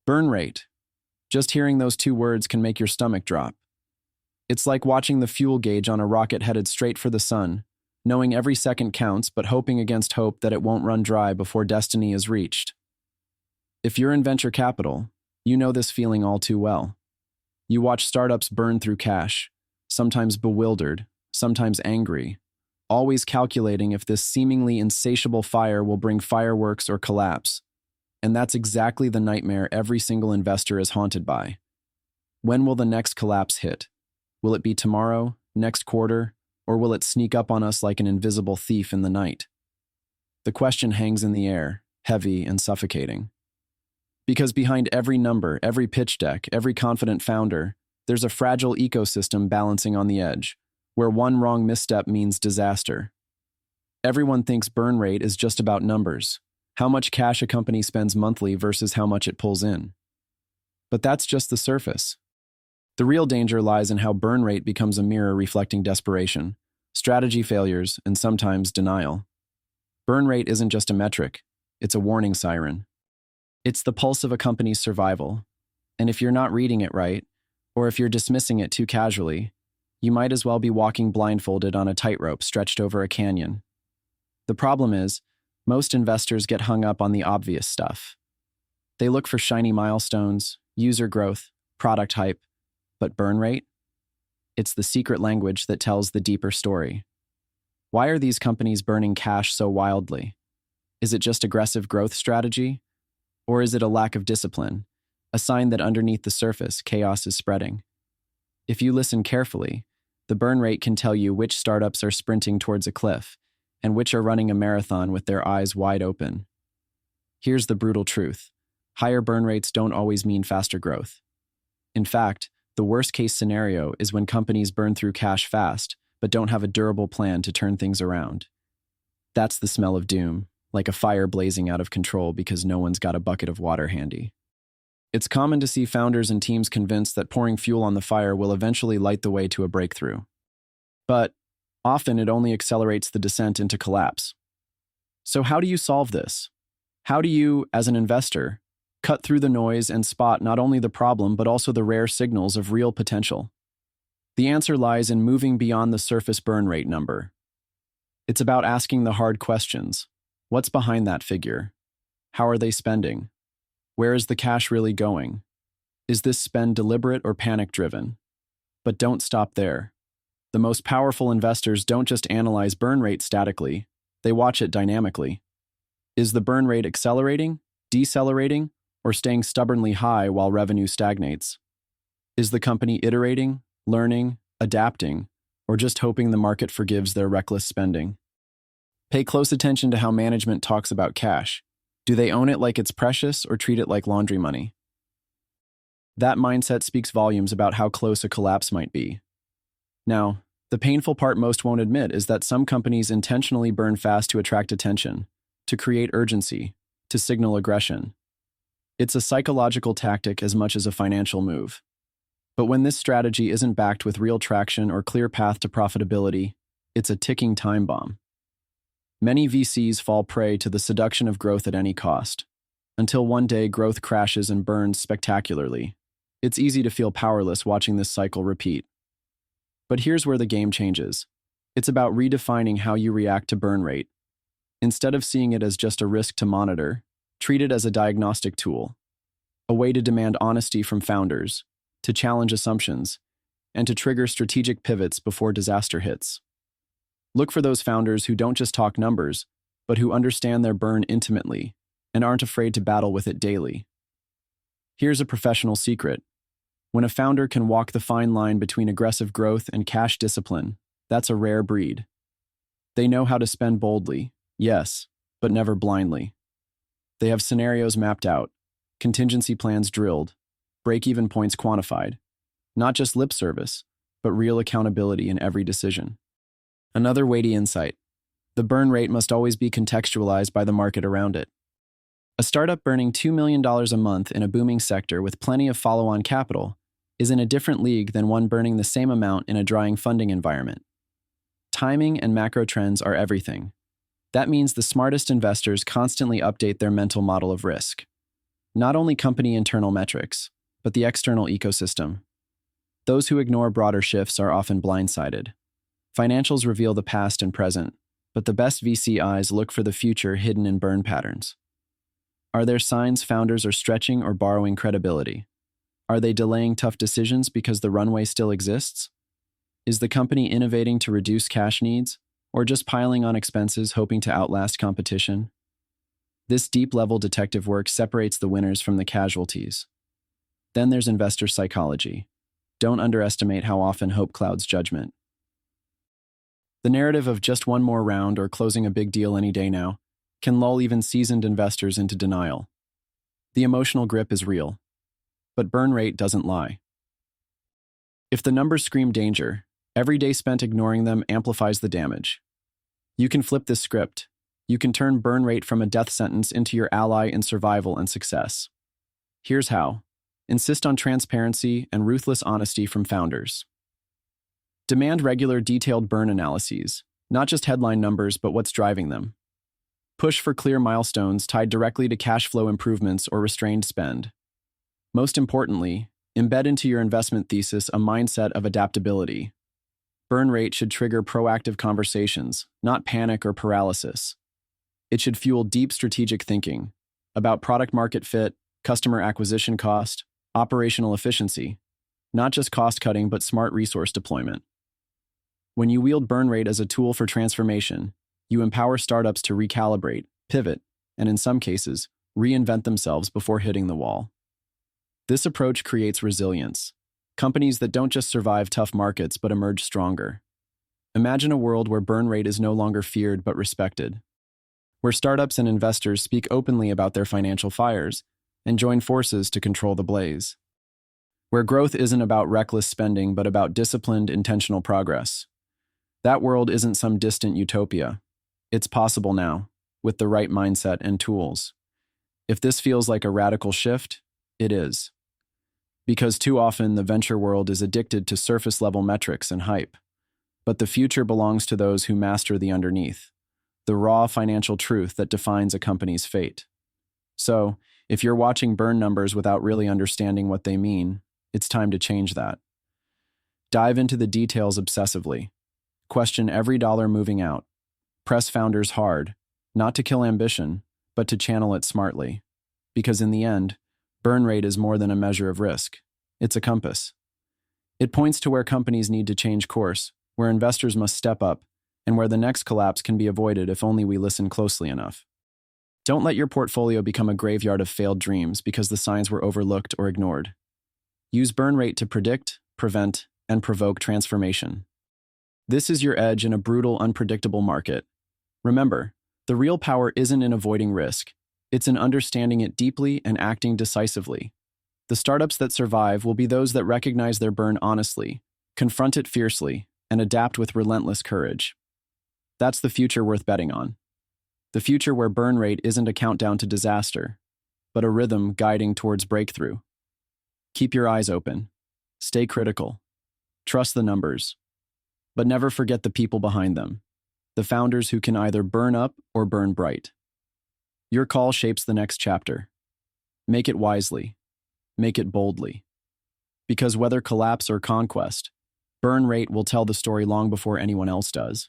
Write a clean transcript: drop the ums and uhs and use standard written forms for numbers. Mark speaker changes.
Speaker 1: Burn rate. Just hearing those two words can make your stomach drop. It's like watching the fuel gauge on a rocket headed straight for the sun, knowing every second counts but hoping against hope that it won't run dry before destiny is reached. If you're in venture capital, you know this feeling all too well. You watch startups burn through cash, sometimes bewildered, sometimes angry, always calculating if this seemingly insatiable fire will bring fireworks or collapse. And that's exactly the nightmare every single investor is haunted by. When will the next collapse hit? Will it be tomorrow, next quarter, or will it sneak up on us like an invisible thief in the night? The question hangs in the air, heavy and suffocating. Because behind every number, every pitch deck, every confident founder, there's a fragile ecosystem balancing on the edge, where one wrong misstep means disaster. Everyone thinks burn rate is just about numbers, how much cash a company spends monthly versus how much it pulls in. But that's just the surface. The real danger lies in how burn rate becomes a mirror reflecting desperation, strategy failures, and sometimes denial. Burn rate isn't just a metric, it's a warning siren. It's the pulse of a company's survival, and if you're not reading it right, or if you're dismissing it too casually, you might as well be walking blindfolded on a tightrope stretched over a canyon. The problem is, most investors get hung up on the obvious stuff. They look for shiny milestones, user growth, product hype, but burn rate? It's the secret language that tells the deeper story. Why are these companies burning cash so wildly? Is it just aggressive growth strategy? Or is it a lack of discipline, a sign that underneath the surface, chaos is spreading? If you listen carefully, the burn rate can tell you which startups are sprinting towards a cliff and which are running a marathon with their eyes wide open. Here's the brutal truth. Higher burn rates don't always mean faster growth. In fact, the worst-case scenario is when companies burn through cash fast but don't have a durable plan to turn things around. That's the smell of doom, like a fire blazing out of control because no one's got a bucket of water handy. It's common to see founders and teams convinced that pouring fuel on the fire will eventually light the way to a breakthrough. But often it only accelerates the descent into collapse. So how do you solve this? How do you, as an investor, cut through the noise and spot not only the problem but also the rare signals of real potential? The answer lies in moving beyond the surface burn rate number. It's about asking the hard questions. What's behind that figure? How are they spending? Where is the cash really going? Is this spend deliberate or panic-driven? But don't stop there. The most powerful investors don't just analyze burn rate statically, they watch it dynamically. Is the burn rate accelerating, decelerating, or staying stubbornly high while revenue stagnates? Is the company iterating, learning, adapting, or just hoping the market forgives their reckless spending? Pay close attention to how management talks about cash. Do they own it like it's precious or treat it like laundry money? That mindset speaks volumes about how close a collapse might be. Now, the painful part most won't admit is that some companies intentionally burn fast to attract attention, to create urgency, to signal aggression. It's a psychological tactic as much as a financial move. But when this strategy isn't backed with real traction or clear path to profitability, it's a ticking time bomb. Many VCs fall prey to the seduction of growth at any cost, until one day growth crashes and burns spectacularly. It's easy to feel powerless watching this cycle repeat. But here's where the game changes. It's about redefining how you react to burn rate. Instead of seeing it as just a risk to monitor, treat it as a diagnostic tool, a way to demand honesty from founders, to challenge assumptions, and to trigger strategic pivots before disaster hits. Look for those founders who don't just talk numbers, but who understand their burn intimately and aren't afraid to battle with it daily. Here's a professional secret. When a founder can walk the fine line between aggressive growth and cash discipline, that's a rare breed. They know how to spend boldly, yes, but never blindly. They have scenarios mapped out, contingency plans drilled, break-even points quantified, not just lip service, but real accountability in every decision. Another weighty insight: the burn rate must always be contextualized by the market around it. A startup burning $2 million a month in a booming sector with plenty of follow-on capital is in a different league than one burning the same amount in a drying funding environment. Timing and macro trends are everything. That means the smartest investors constantly update their mental model of risk. Not only company internal metrics, but the external ecosystem. Those who ignore broader shifts are often blindsided. Financials reveal the past and present, but the best VC eyes look for the future hidden in burn patterns. Are there signs founders are stretching or borrowing credibility? Are they delaying tough decisions because the runway still exists? Is the company innovating to reduce cash needs, or just piling on expenses hoping to outlast competition? This deep-level detective work separates the winners from the casualties. Then there's investor psychology. Don't underestimate how often hope clouds judgment. The narrative of just one more round or closing a big deal any day now can lull even seasoned investors into denial. The emotional grip is real, but burn rate doesn't lie. If the numbers scream danger, every day spent ignoring them amplifies the damage. You can flip this script. You can turn burn rate from a death sentence into your ally in survival and success. Here's how. Insist on transparency and ruthless honesty from founders. Demand regular, detailed burn analyses, not just headline numbers, but what's driving them. Push for clear milestones tied directly to cash flow improvements or restrained spend. Most importantly, embed into your investment thesis a mindset of adaptability. Burn rate should trigger proactive conversations, not panic or paralysis. It should fuel deep strategic thinking about product market fit, customer acquisition cost, operational efficiency, not just cost cutting, but smart resource deployment. When you wield burn rate as a tool for transformation, you empower startups to recalibrate, pivot, and in some cases, reinvent themselves before hitting the wall. This approach creates resilience, companies that don't just survive tough markets but emerge stronger. Imagine a world where burn rate is no longer feared but respected, where startups and investors speak openly about their financial fires and join forces to control the blaze, where growth isn't about reckless spending but about disciplined, intentional progress. That world isn't some distant utopia. It's possible now, with the right mindset and tools. If this feels like a radical shift, it is. Because too often the venture world is addicted to surface-level metrics and hype. But the future belongs to those who master the underneath, the raw financial truth that defines a company's fate. So, if you're watching burn numbers without really understanding what they mean, it's time to change that. Dive into the details obsessively. Question every dollar moving out. Press founders hard, not to kill ambition, but to channel it smartly. Because in the end, burn rate is more than a measure of risk. It's a compass. It points to where companies need to change course, where investors must step up, and where the next collapse can be avoided if only we listen closely enough. Don't let your portfolio become a graveyard of failed dreams because the signs were overlooked or ignored. Use burn rate to predict, prevent, and provoke transformation. This is your edge in a brutal, unpredictable market. Remember, the real power isn't in avoiding risk. It's in understanding it deeply and acting decisively. The startups that survive will be those that recognize their burn honestly, confront it fiercely, and adapt with relentless courage. That's the future worth betting on. The future where burn rate isn't a countdown to disaster, but a rhythm guiding towards breakthrough. Keep your eyes open. Stay critical. Trust the numbers. But never forget the people behind them, the founders who can either burn up or burn bright. Your call shapes the next chapter. Make it wisely. Make it boldly. Because whether collapse or conquest, burn rate will tell the story long before anyone else does.